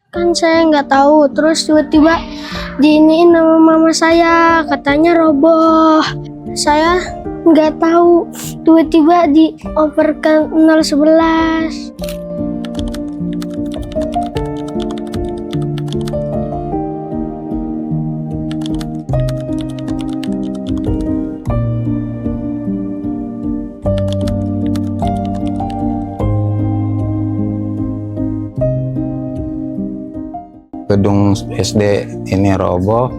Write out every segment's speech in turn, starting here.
Kan saya nggak tahu, terus tiba-tiba diiniin nama mama saya, katanya roboh. Saya nggak tahu, tiba-tiba dioper ke 011. Gedung SD ini roboh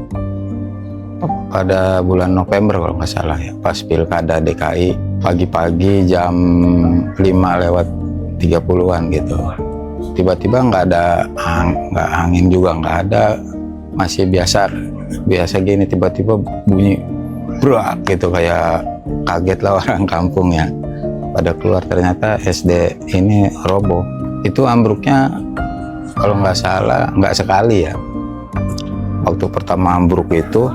pada bulan November kalau nggak salah ya, pas pilkada DKI pagi-pagi jam 5:30-an gitu. Tiba-tiba nggak ada angin juga nggak ada, masih biasa gini, tiba-tiba bunyi brak gitu, kayak kaget lah orang kampung ya. Pada keluar ternyata SD ini roboh. Itu ambruknya kalau nggak salah nggak sekali ya. Waktu pertama ambruk itu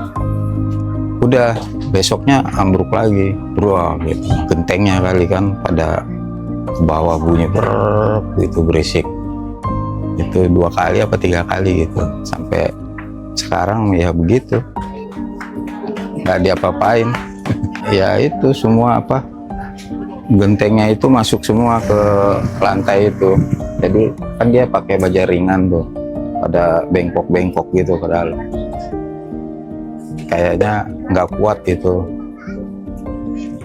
udah besoknya ambruk lagi, bro gitu. Gentengnya kali kan pada ke bawah bunyi brrrr gitu, berisik. Itu 2 kali apa 3 kali gitu, sampai sekarang ya begitu, nggak diapa-apain. Ya itu semua gentengnya itu masuk semua ke lantai itu. Jadi kan dia pakai baja ringan tuh, pada bengkok-bengkok gitu ke dalam. Kayaknya nggak kuat gitu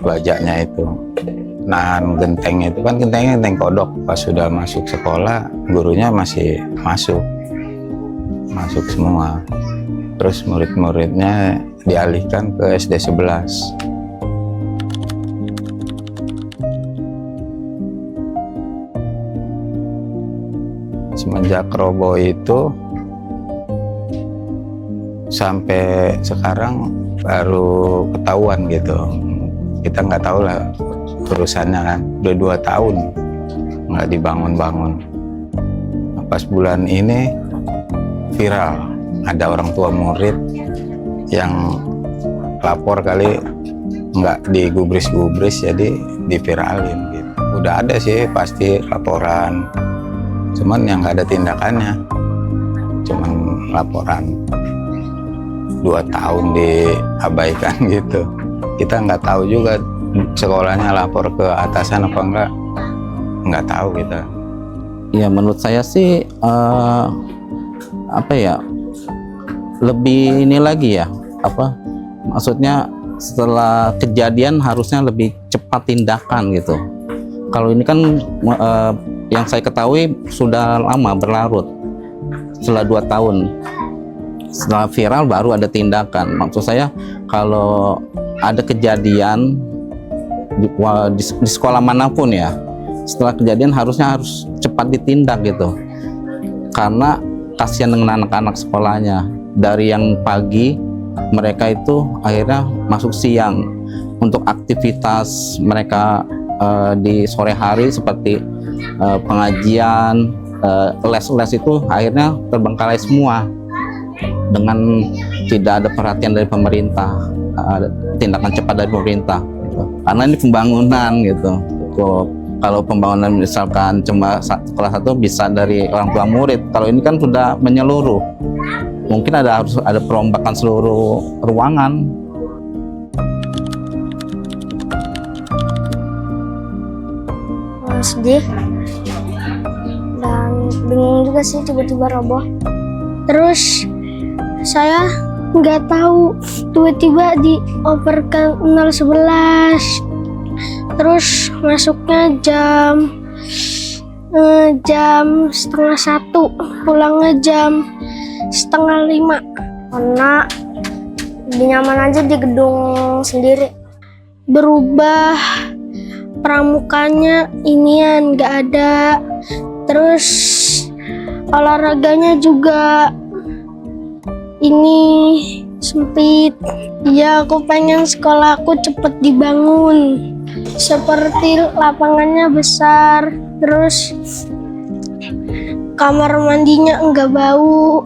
bajanya itu. Nahan gentengnya itu, kan gentengnya genteng kodok. Pas sudah masuk sekolah, gurunya masih masuk semua. Terus murid-muridnya dialihkan ke SD 11. Semenjak roboh itu sampai sekarang baru ketahuan gitu. Kita nggak tahu lah urusannya kan. Udah 2 tahun nggak dibangun-bangun. Nah, pas bulan ini viral, ada orang tua murid yang lapor kali nggak digubris-gubris, jadi diviralin gitu. Udah ada sih pasti laporan, cuman yang nggak ada tindakannya, cuman laporan. 2 tahun diabaikan gitu. Kita nggak tahu juga sekolahnya lapor ke atasan apa nggak tahu kita. Ya menurut saya sih lebih ini lagi ya, maksudnya setelah kejadian harusnya lebih cepat tindakan gitu. Kalau ini kan yang saya ketahui sudah lama berlarut, setelah 2 tahun setelah viral baru ada tindakan. Maksud saya kalau ada kejadian di sekolah manapun ya, setelah kejadian harus cepat ditindak gitu, karena kasihan dengan anak-anak sekolahnya. Dari yang pagi mereka itu akhirnya masuk siang untuk aktivitas mereka di sore hari seperti pengajian, les-les itu akhirnya terbengkalai semua dengan tidak ada perhatian dari pemerintah, tindakan cepat dari pemerintah gitu. Karena ini pembangunan gitu. Kalau pembangunan misalkan cuma sekolah satu bisa dari orang tua murid, kalau ini kan sudah menyeluruh, mungkin harus ada perombakan seluruh ruangan. Sedih dan bingung juga sih, tiba-tiba roboh. Terus saya nggak tahu, tiba-tiba dioper ke 011. Terus masuknya jam 1:30, pulangnya jam 4:30. Karena lebih nyaman aja di gedung sendiri. Berubah pramukanya inian nggak ada. Terus olahraganya juga ini sempit. Ya, aku pengen sekolahku cepet dibangun, seperti lapangannya besar, terus kamar mandinya enggak bau,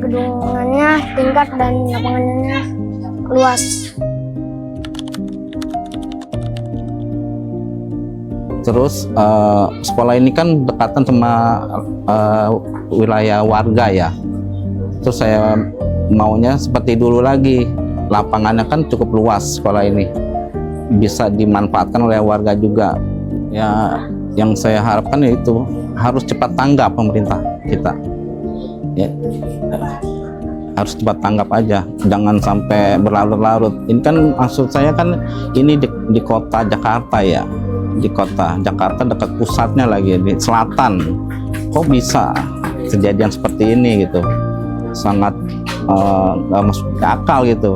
gedungannya tingkat dan lapangannya luas. Terus sekolah ini kan dekatan sama wilayah warga ya. Terus saya maunya seperti dulu lagi, lapangannya kan cukup luas sekolah ini, bisa dimanfaatkan oleh warga juga. Ya, yang saya harapkan yaitu harus cepat tanggap pemerintah kita. Ya, harus cepat tanggap aja, jangan sampai berlarut-larut. Ini kan maksud saya kan ini di kota Jakarta ya, di kota Jakarta dekat pusatnya lagi di selatan. Kok bisa kejadian seperti ini gitu? Sangat nggak masuk akal gitu.